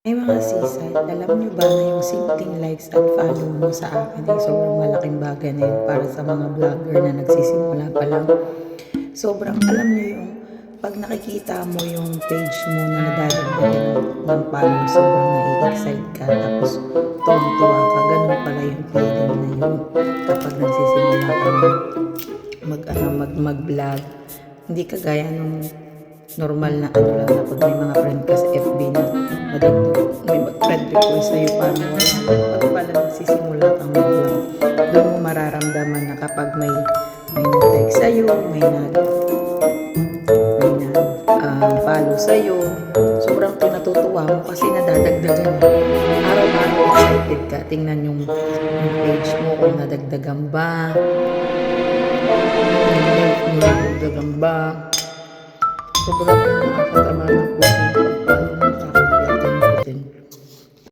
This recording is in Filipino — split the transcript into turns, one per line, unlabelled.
Ay mga sisay, alam niyo ba na yung simpleng likes at follow mo sa akin ay sobrang malaking bagay na yun para sa mga vlogger na nagsisimula pa lang. Sobrang alam niyo yung 'pag nakikita mo yung page mo na nadadagdagan ng follow, sobrang nai-excite ka tapos tuwang-tuwa ka, ganun pala yung feeling na yun kapag nagsisimula ka ng mag-vlog. Hindi kagaya nung normal na ano lang na 'pag may mga friend ka sa FB na may mag-friend request sa'yo parang wala. 'Pag pala nagsisimula kang mag-vlog, dun mo mararamdaman na kapag may nag-like sa'yo, follow sa'yo, sobrang pinatutuwa mo kasi nadadagdagan araw-araw excited ka. Tingnan yung page mo kung nadagdagan ba, yung like mo nadagdagan ba. Sobrang nakakatama ng puso.